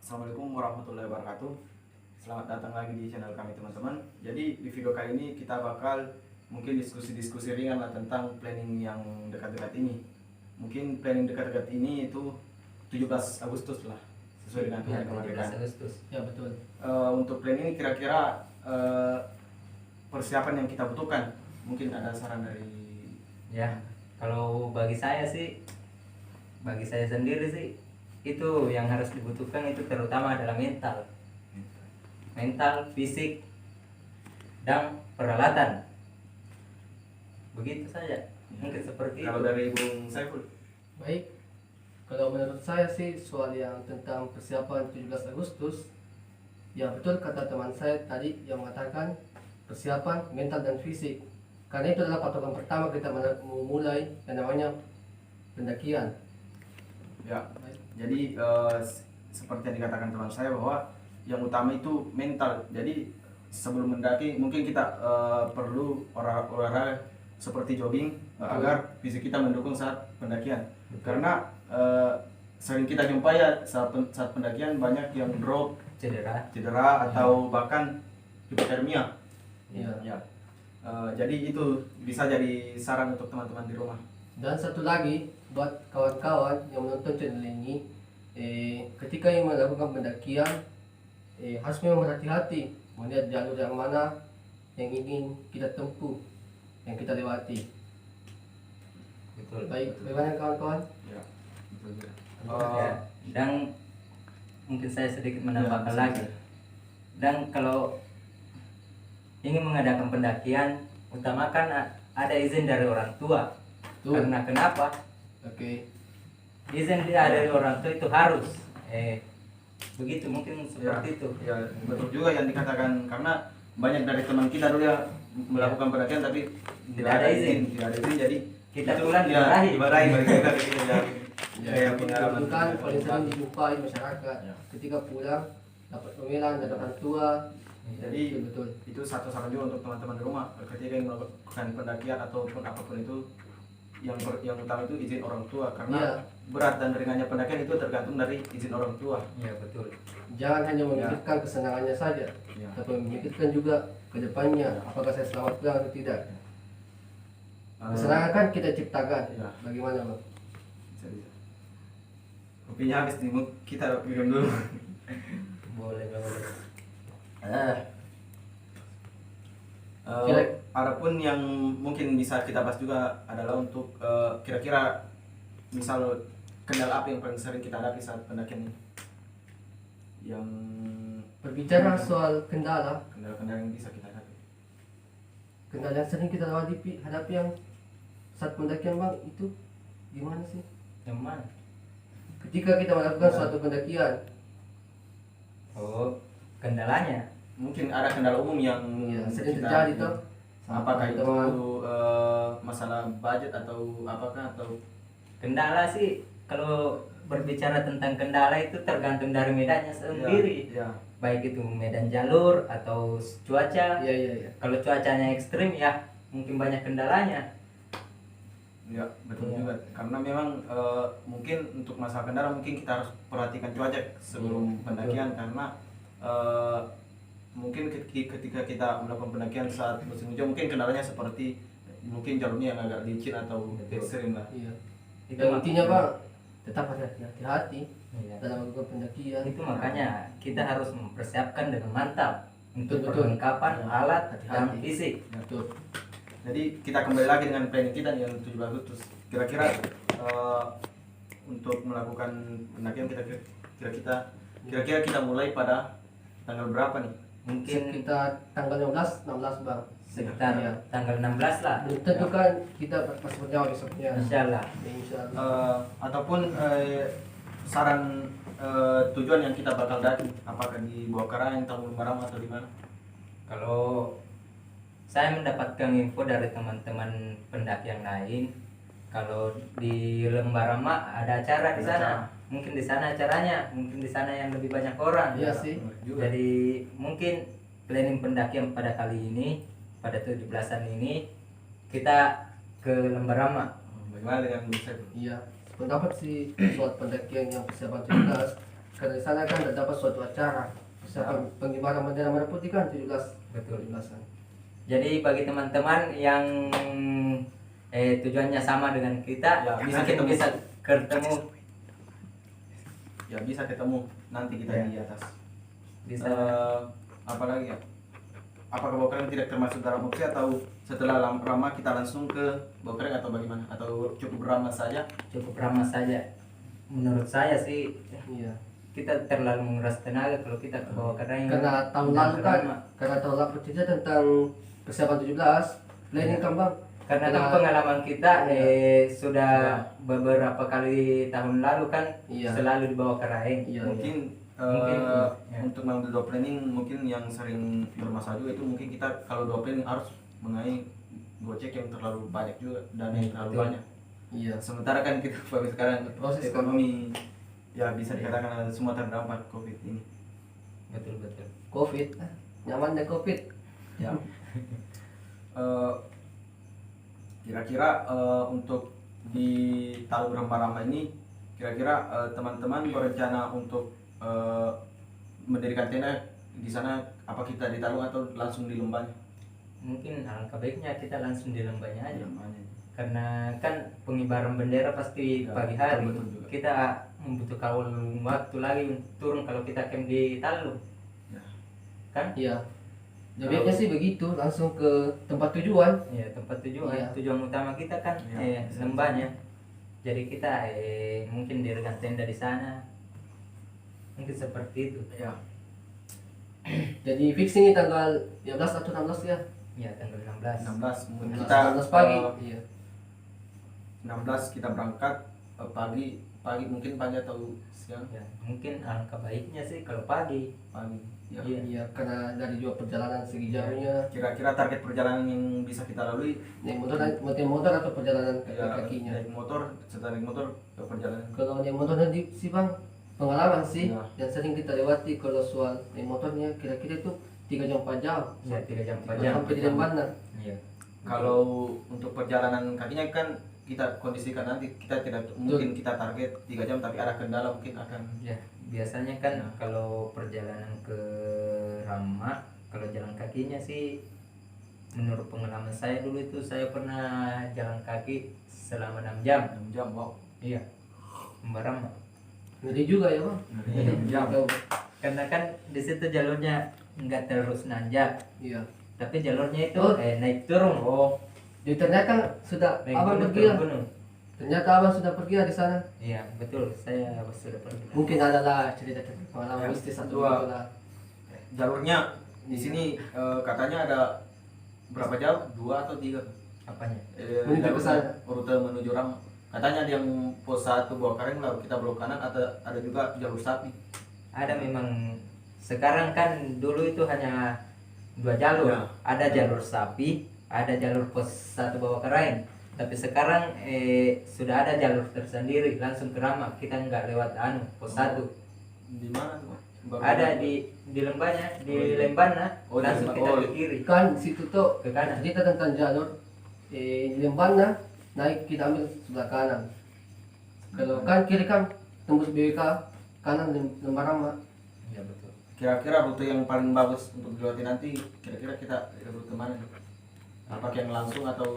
Assalamualaikum warahmatullahi wabarakatuh. Selamat datang lagi di channel kami teman-teman. Jadi di video kali ini kita bakal mungkin diskusi-diskusi ringan lah tentang planning yang dekat-dekat ini. Mungkin planning dekat-dekat ini itu 17 Agustus lah, sesuai dengan hari kemerdekaan. 17 Agustus. Ya betul. Untuk plan ini kira-kira persiapan yang kita butuhkan, mungkin ada saran dari Ya, kalau bagi saya sendiri sih, itu yang harus dibutuhkan itu terutama adalah mental, fisik, dan peralatan. Begitu saja. Mungkin seperti kalau itu. dari Bung Saiful. Baik, kalau menurut saya sih soal yang tentang persiapan 17 Agustus, ya betul kata teman saya tadi yang mengatakan persiapan mental dan fisik. Karena itu adalah patokan pertama kita memulai yang namanya pendakian. Ya, jadi seperti yang dikatakan teman saya bahwa yang utama itu mental. Jadi sebelum mendaki mungkin kita perlu olahraga seperti jogging agar fisik kita mendukung saat pendakian. Karena sering kita jumpai ya saat pendakian banyak yang drop, cedera atau bahkan hipotermia. Ya. Jadi itu bisa jadi saran untuk teman-teman di rumah. Dan satu lagi buat kawan-kawan yang menonton channel ini, ketika yang melakukan pendakian, harus memang berhati-hati melihat jalur yang mana yang ingin kita tempuh, yang kita lewati. Betul. Baik, bagaimana kawan-kawan? Ya, betul juga. Ya, dan mungkin saya sedikit menambahkan Ya, lagi. Dan kalau ingin mengadakan pendakian, utamakan ada izin dari orang tua. Tuh. Karena kenapa? Oke. Izin dari orang tua itu harus. Begitu mungkin seperti itu. Ya, betul juga yang dikatakan, karena banyak dari teman kita dulu yang melakukan pendakian tapi Tidak ada izin. Tidak ada izin, jadi Kita itu pulang ya, dimarahi. bagi kita gitu ya. Kayak Itu pengalaman kan paling sering dijumpai masyarakat ketika pulang dapat pembelaan dari orang tua. Jadi Betul. itu satu saran juga untuk teman-teman di rumah ketika yang melakukan pendakian ataupun apapun itu, yang utama itu izin orang tua, karena Iya. berat dan ringannya pendakian itu tergantung dari izin orang tua. Ya betul. Jangan hanya memikirkan kesenangannya saja, Ya. tapi memikirkan juga ke depannya, apakah saya selamat pulang atau tidak. Kesenangan kan kita ciptakan. Ya. Bagaimana, Bang? Bisa. Kopinya habis nih, kita minum dulu. Boleh. Adapun yang mungkin bisa kita bahas juga adalah untuk kira-kira misal kendala apa yang paling sering kita hadapi saat pendakian ini? Yang Berbicara soal kendala yang bisa kita hadapi. yang sering kita hadapi yang saat pendakian, Bang, itu gimana sih? Yang mana? Ketika kita melakukan suatu pendakian, Oh, kendalanya. Mungkin ada kendala umum yang sering kita- terjadi toh. Apakah itu Teman-teman. masalah budget atau apakah atau Kendala sih, kalau berbicara tentang kendala itu tergantung dari medannya sendiri. Ya, Baik itu medan jalur atau cuaca. Iya. Kalau cuacanya ekstrim ya mungkin banyak kendalanya. ya betul Iya. juga. Karena memang mungkin untuk masalah kendala mungkin kita harus perhatikan cuaca sebelum Iya, pendakian, karena mungkin ketika kita melakukan pendakian saat musim hujan mungkin kendalanya seperti mungkin jalurnya yang agak licin atau Betul. ekstrim lah. Iya. Itu Dan intinya, mak- Bang, tetap hati-hati Iya. dalam melakukan pendakian. Itu makanya kita harus mempersiapkan dengan mantap untuk Betul. perlengkapan Ya. alat dan Hati-hati. fisik. Betul. Jadi kita kembali lagi dengan planning kita nih yang 17 Agustus. Kira-kira untuk melakukan pendakian kira-kira kita mulai pada tanggal berapa nih? Mungkin Sekitar tanggal 16, Bang. sekitar Iya. tanggal 16 lah. Belum tentu kan kita masih bernyawa besoknya. Insyaallah. Ya, insyaallah. Ataupun saran tujuan yang kita bakal daki, apakah di Bawah Karang, Tambun Maram atau di mana? Kalau saya mendapatkan info dari teman-teman pendaki yang lain, kalau di Lembarama ada acara di Ada sana. acara. Mungkin di sana acaranya, mungkin di sana yang lebih banyak orang. Iya sih. Juga. Jadi mungkin planning pendakian pada kali ini, pada 17-an ini kita ke Lembarama. Bagaimana dengan Bu Saiful? Iya. Pendapat sih soal pendakian yang persiapan 17, karena di sana kan terdapat suatu acara persiapan pengibaran bendera merah putih kan 17 Betul. 17-an. Jadi bagi teman-teman yang tujuannya sama dengan kita, Ya, bisa mungkin ketemu. bisa ketemu, Ya bisa ketemu nanti kita Ya. di atas. bisa Apa lagi ya? Apakah Bawakering tidak termasuk dalam opsi atau setelah Rama kita langsung ke Bawakering atau bagaimana? Atau cukup Rama saja? cukup ramah saja. Menurut saya sih Iya. kita terlalu menguras tenaga kalau kita ke bawah kering. Karena tahun lalu kan, karena tahun lalu cerita tentang persiapan 17 planning kan Bang. Karena kan Karena- pengalaman kita Iya. sudah beberapa kali tahun lalu kan Iya. selalu di bawah keraing. Iya. Mungkin Mungkin, ya. untuk mengambil dua planning mungkin yang sering bermasalah juga itu mungkin kita kalau dua planning harus mengenai gocek yang terlalu banyak juga dan yang terlalu Betul. banyak. Iya. Sementara kan kita sekarang Proses ekonomi ya bisa dikatakan semua terdampak COVID ini. Betul betul. Covid, nyamannya Covid. Ya. Eh, Kira-kira untuk di Talu Rempah-Rempah ini kira-kira teman-teman berencana untuk mendirikan tenda di sana apa kita di Talu atau langsung di Lembanya? Mungkin alangkah baiknya kita langsung di lembahnya Di aja. Lembanya. Karena kan pengibaran bendera pasti Ya, pagi hari. betul juga. Kita membutuhkan waktu lagi untuk turun kalau kita camp di Talu. Ya. Kan? Iya. Baiknya sih begitu, langsung ke tempat tujuan. Ya, tempat tujuan. Iya. Tujuan utama kita kan Iya. lembahnya. Jadi kita mungkin dirikan tenda di sana. Mungkin seperti itu. Ya. Jadi fix ini tanggal 15 atau 16 ya? Ya, tanggal 16. 16 mungkin 16, kita 16 pagi. eh, Iya. 16 kita berangkat pagi mungkin pagi atau siang Ya, mungkin alangkah baiknya sih kalau pagi. pagi ya. Iya. Iya, karena dari juga perjalanan segi jauhnya, Kira-kira target perjalanan yang bisa kita lalui naik motor atau perjalanan kaki ya, kakinya. naik motor setelah naik motor ke perjalanan Kalau naik motor nanti sih Bang, pengalaman sih Iya. yang sering kita lewati kalau soal naik motornya kira-kira itu 3 jam 4 jam. Ya, 3 jam 4 jam. Sampai di Lembana. Iya. kalau untuk perjalanan kakinya kan kita kondisikan nanti kita tidak mungkin kita target 3 jam tapi ada kendala mungkin akan Ya, biasanya kan Ya. kalau perjalanan ke Rama, kalau jalan kakinya sih menurut pengalaman saya dulu itu saya pernah jalan kaki selama 6 jam. 6 jam wow Iya. Rama. Ngeri juga ya Bang. Iya. 6 jam Karena kan di situ jalurnya nggak terus nanjak, Iya. tapi jalurnya itu Oh. naik turun. oh Jadi ternyata sudah Naik Abang gunung, pergi ya. turun gunung. Ternyata Abang sudah pergi ya di sana. Iya, betul. Saya sudah pergi. Mungkin adalah cerita pengalaman Ya, mistis atau dua. itulah. jalurnya di sini katanya ada berapa jauh 2 atau 3 Apanya? Menuju ke sana. rute menuju Rama katanya ada yang pos 1 Bawakering lalu kita belok kanan ada juga jalur sapi Ada memang sekarang kan dulu itu hanya 2 jalur. Ya. Ada jalur sapi, ada jalur pos 1 bawah kerain. Tapi sekarang sudah ada jalur tersendiri langsung ke Rama. Kita nggak lewat pos 1. di mana tuh Baru- Ada di lembahnya, Oh, di iya. Lembana, Oh, di langsung Lembana. kita Oh. ke kiri. Kan di situ tuh Ke kanan. cerita tentang jalur di Lembana naik kita ambil sebelah kanan. Kalau kan kiri kan tembus BWK, kanan Lembarama. Iya betul. kira-kira rute yang paling bagus untuk dilewati nanti kira-kira kita rute mana nih? Apakah yang langsung atau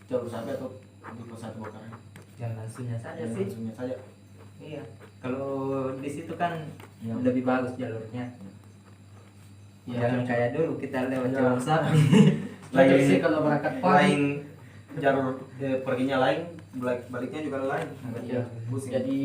jalur sapi atau di pos 1 Bawakering Yang langsungnya saja yang sih. langsungnya saja Iya. Kalau di situ kan Iya. lebih bagus jalurnya. Iya. Jangan kayak dulu kita lewat Iya. jalur sapi. Cocok sih kalau berangkat pagi. lain jalur perginya lain baliknya juga lain Iya. pusing Jadi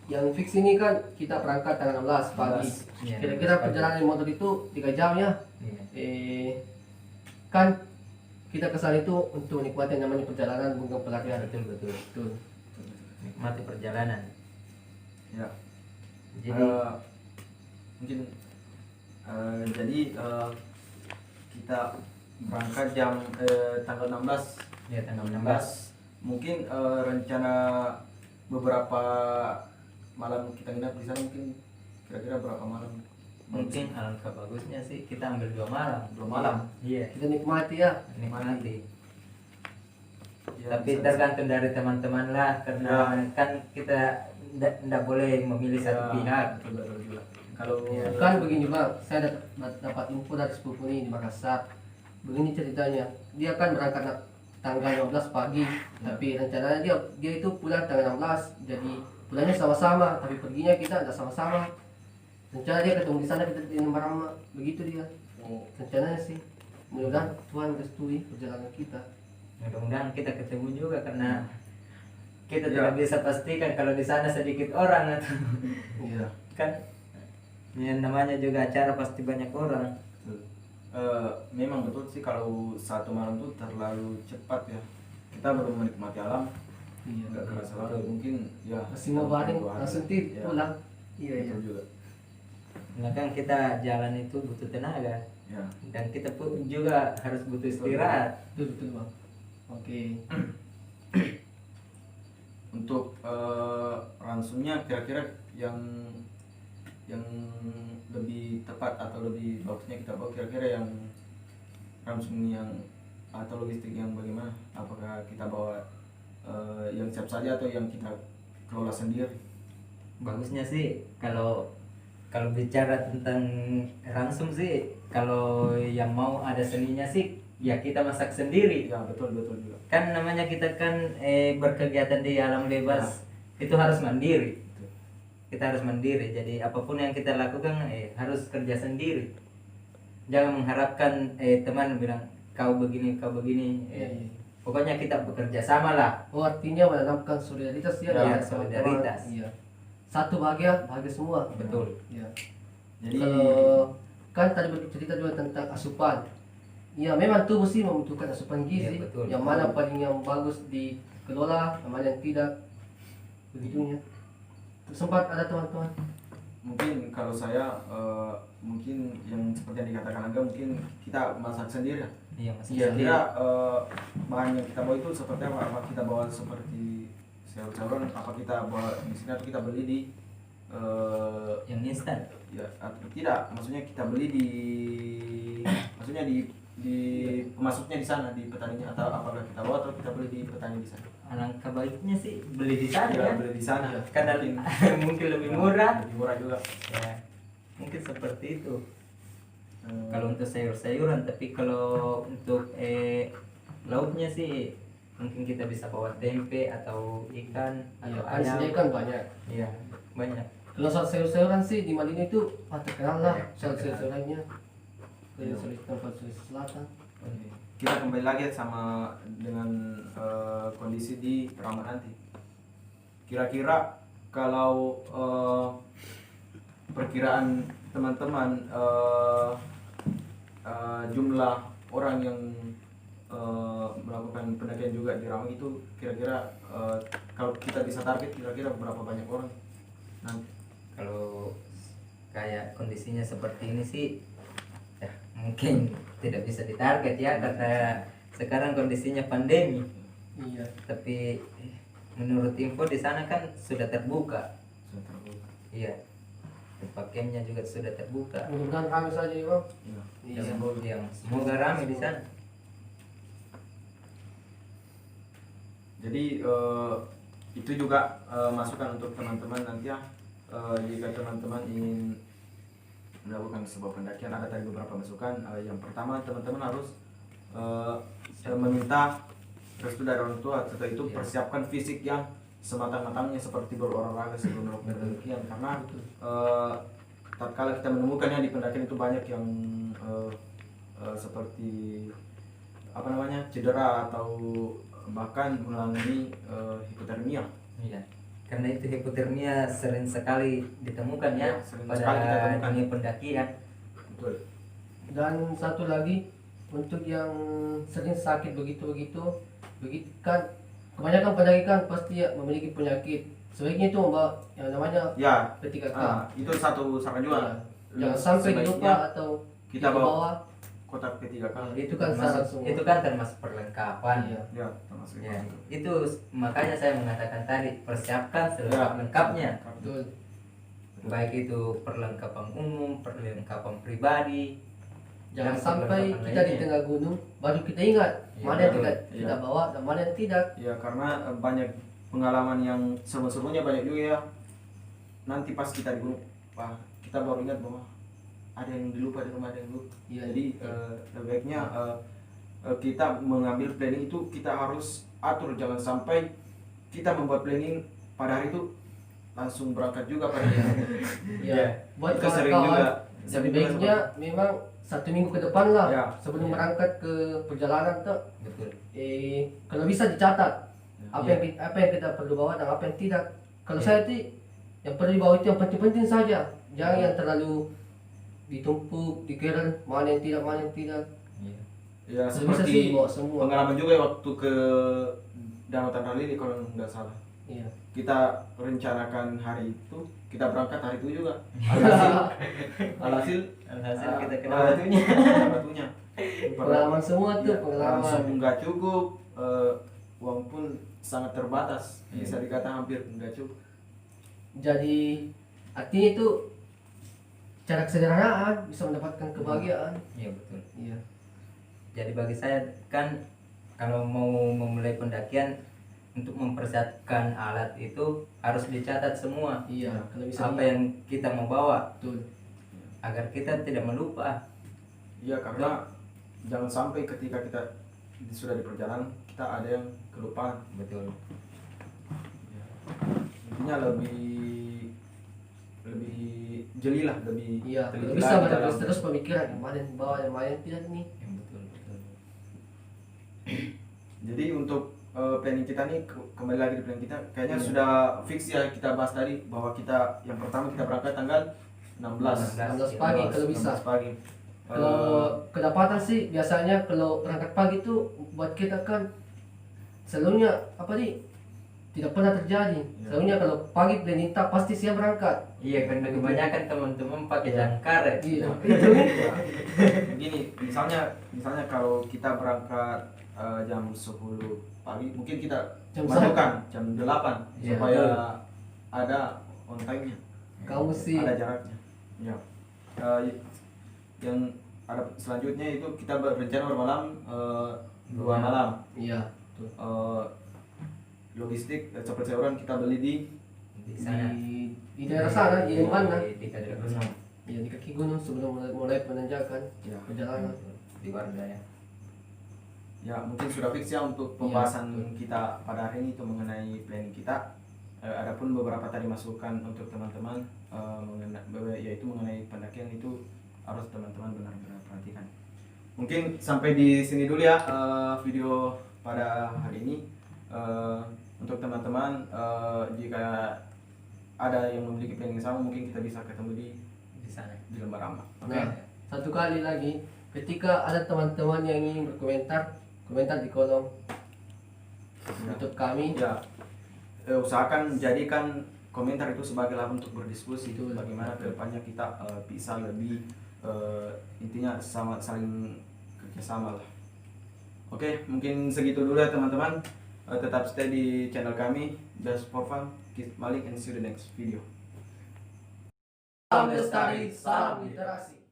yang fix ini kan kita berangkat tanggal 16 pagi. 16. Iya, Kira-kira 16 pagi. perjalanan motor itu 3 jam ya. Iya. Kan kita kesana itu untuk menikmati yang namanya perjalanan bukan pelarian. Betul betul. Betul. Nikmati perjalanan. ya Jadi mungkin jadi kita berangkat jam tanggal 16 ya tanggal 16. 16 mungkin rencana beberapa malam kita nginap di sana mungkin kira-kira berapa malam Mungkin alangkah bagusnya sih kita ambil 2 malam. 2 malam Iya. Kita nikmati ya. Nikmati. Ya, Tapi bisa- tergantung dari teman-teman lah karena kan kita ndak boleh memilih satu pihak. betul betul juga. Kalau Iya. Kan begini bang, saya dapat info dari sepupu ini di Makassar. Begini ceritanya, dia kan berangkat tanggal 15 pagi, tapi rencananya dia itu pulang tanggal 16, jadi pulangnya sama-sama, tapi perginya kita tidak sama-sama. Rencana dia ketemu di sana, kita di Marama, begitu dia. Rencananya sih, mudah-mudahan Tuhan restui perjalanan kita. Mudah-mudahan kita ketemu juga karena kita Ya. tidak bisa pastikan kalau di sana sedikit orang atau Iya. kan yang namanya juga acara pasti banyak orang. memang betul sih kalau satu malam tuh terlalu cepat ya. Kita baru menikmati alam, Iya. nggak kerasa banget. Mungkin ya Masih mau baring, dua hari. langsung Ya, pulang. Iya iya. betul juga. Nah kan kita jalan itu butuh tenaga Ya. dan kita pun juga harus butuh istirahat. Betul betul bang. Oke. Untuk ransumnya kira-kira yang lebih tepat atau lebih bagusnya kita bawa kira-kira yang ransum yang atau logistik yang bagaimana? Apakah kita bawa yang siap saja atau yang kita kelola sendiri? Bagusnya sih kalau bicara tentang ransum sih, kalau yang mau ada seninya sih ya kita masak sendiri. Ya betul betul juga. Kan namanya kita kan berkegiatan di alam bebas itu harus mandiri. Betul. Kita harus mandiri, jadi apapun yang kita lakukan harus kerja sendiri. Jangan mengharapkan teman bilang kau begini Iya, iya. pokoknya kita bekerja sama lah. Oh artinya menanamkan solidaritas ya, Ya, dari teman-teman. solidaritas. Iya. Satu bahagia semua. Betul. Iya. Jadi Kalau kan tadi bercerita juga tentang asupan. Ya memang tubuh sih membutuhkan asupan gizi. Iya, betul. Yang mana paling yang bagus dikelola, yang mana yang tidak. Begitunya. Sempat ada teman-teman. mungkin kalau saya mungkin yang seperti yang dikatakan Angga, mungkin kita masak sendiri ya. Iya, Mas. Kira-kira bahan yang kita bawa itu seperti apa? Apa kita bawa seperti sayur-sayuran? Apa kita bawa di sini atau kita beli di Yang instan. ya atau tidak? Maksudnya kita beli maksudnya di pemasoknya di sana di petaninya, atau apakah kita bawa atau kita beli di petani di sana? Alangkah baiknya sih beli di sana Ya, ya. beli di sana. Karena mungkin lebih murah. Lebih murah juga. Ya, mungkin seperti itu. Hmm, Kalau untuk sayur-sayuran, tapi kalau untuk lauknya sih mungkin kita bisa bawa tempe atau ikan Iya, atau kan ayam. sini kan banyak. Iya, banyak. Kalau soal sayur-sayuran sih di Malino itu terkenal lah Iya, soal terkenal. sayur-sayurannya. Dari Iya. Sulawesi Selatan. Oke. Kita kembali lagi sama dengan kondisi di Ramat nanti. Kira-kira kalau perkiraan teman-teman jumlah orang yang melakukan pendakian juga di Ramat itu kira-kira kalau kita bisa target kira-kira berapa banyak orang nanti? Kalau kayak kondisinya seperti ini sih ya mungkin tidak bisa ditarget ya karena sekarang kondisinya pandemi. Iya. Tapi menurut info di sana kan sudah terbuka. Sudah terbuka. Iya. Tempat campnya juga sudah terbuka. Mudah-mudahan kami saja ya bang. Iya. Iya. Semoga ramai di sana. Jadi itu juga masukan untuk teman-teman nanti ya. Jika teman-teman ingin melakukan sebuah pendakian, ada tadi beberapa masukan. Yang pertama, teman-teman harus meminta restu dari orang tua. Setelah itu Ya. persiapkan fisik yang sematang-matangnya seperti berolahraga sebelum melakukan pendakian, karena tatkala kita menemukan ya di pendakian itu banyak yang seperti apa namanya cedera atau bahkan mengalami hipotermia. Iya. Karena itu hipotermia sering sekali ditemukan ya, Ya, sering sekali kita pada temukan. dunia pendakian. Betul. Dan satu lagi untuk yang sering sakit begitu kan kebanyakan pendaki kan pasti ya memiliki penyakit. Sebaiknya itu membawa yang namanya Ya, P3K. itu satu saran juga. Jangan sampai Sebaiknya lupa atau kita kita bawa bawa. kotak P3K. Itu kan saran Termasuk, semua. itu kan termasuk perlengkapan. Iya. Ya, termasuk Ya, itu. itu makanya saya mengatakan tadi persiapkan Ya, selengkap-lengkapnya. Betul. Baik itu perlengkapan umum, perlengkapan pribadi. Jangan dan sampai perlengkapan kita di lainnya. tengah gunung baru kita ingat Iya, mana yang betul. kita Iya. bawa dan mana yang tidak. Ya, karena banyak pengalaman yang seru-serunya banyak juga ya. nanti pas kita di grup, wah kita baru ingat bahwa ada yang dilupa di rumah, ada yang lupa. Iya. Jadi lebih baiknya kita mengambil planning itu kita harus atur, jangan sampai kita membuat planning pada hari itu langsung berangkat juga pada hari. Iya. Buat Kita sering juga kawan-kawan lebih baiknya memang 1 minggu ke depan lah Ya. sebelum Ya. berangkat ke perjalanan tuh Betul. kalau bisa dicatat apa Ya. yang kita perlu bawa dan apa yang tidak. Kalau Ya. saya sih yang perlu dibawa itu yang penting-penting saja, jangan Ya. yang terlalu ditumpuk dikira mana yang tidak Iya. Ya Kalau bisa sih seperti bawa semua. pengalaman juga ya waktu ke Danau Tanralili kalau nggak salah. Iya. Kita rencanakan hari itu, kita berangkat hari itu juga. Alhasil Alhasil kita kena ah, batunya. kena batunya. Pengalaman semua tuh, Iya, pengalaman. langsung nggak cukup, uang pun sangat terbatas, Iya. bisa dikata hampir nggak cukup. Jadi artinya itu cara kesederhanaan bisa mendapatkan kebahagiaan. Iya betul. Iya. Jadi bagi saya kan kalau mau memulai pendakian untuk mempersiapkan alat itu harus dicatat semua Iya, kalau bisa apa yang kita mau bawa betul. agar kita tidak melupa. Iya, karena jangan sampai ketika kita sudah di perjalanan kita ada yang kelupaan. Betul. Intinya lebih jeli lah, lebih Iya, kalau teliti bisa lagi dalam- terus pemikiran yang mana yang bawa yang mana yang tidak nih. Yang betul betul. Jadi untuk planning kita nih kembali lagi di planning kita kayaknya Iya. sudah fix ya, kita bahas tadi bahwa kita yang pertama kita berangkat tanggal 16 16 pagi kalau bisa. 16 pagi. Kalau kedapatan sih biasanya kalau berangkat pagi itu buat kita kan selalunya apa nih tidak pernah terjadi. Iya. Selalunya kalau pagi planning tak pasti siang berangkat. Iya, karena kebanyakan teman-teman pakai jangkar ya. Iya, itu. Begini, misalnya kalau kita berangkat jam 10 pagi, mungkin kita Jam majukan jam 8 Iya, supaya betul. ada on time-nya, Kamu sih ada jaraknya. Ya. Yang ada selanjutnya itu kita berencana bermalam 2 malam. iya, betul. Logistik seperti sayuran kita beli di Di sana. Di daerah sana, di mana? Di kaki gunung. Ya di kaki gunung sebelum mulai menanjakan ya, perjalanan. Di Warga ya. ya mungkin sudah fix ya untuk pembahasan kita pada hari ini itu mengenai planning kita. Adapun beberapa tadi masukan untuk teman-teman yaitu mengenai pendakian itu harus teman-teman benar-benar perhatikan. Mungkin sampai di sini dulu ya video pada hari ini. Untuk teman-teman jika ada yang memiliki planning sama mungkin kita bisa ketemu Di sana. di Lembar Rama. Oke. Nah, satu kali lagi, ketika ada teman-teman yang ingin berkomentar, komentar di kolom YouTube kami. Ya, usahakan jadikan komentar itu sebagai lahan untuk berdiskusi Betul. bagaimana kedepannya kita bisa lebih intinya sama saling kerjasama lah. Oke, mungkin segitu dulu ya teman-teman. Tetap stay di channel kami Just for Fun, keep smiling and see you the next video. Salam lestari, salam literasi.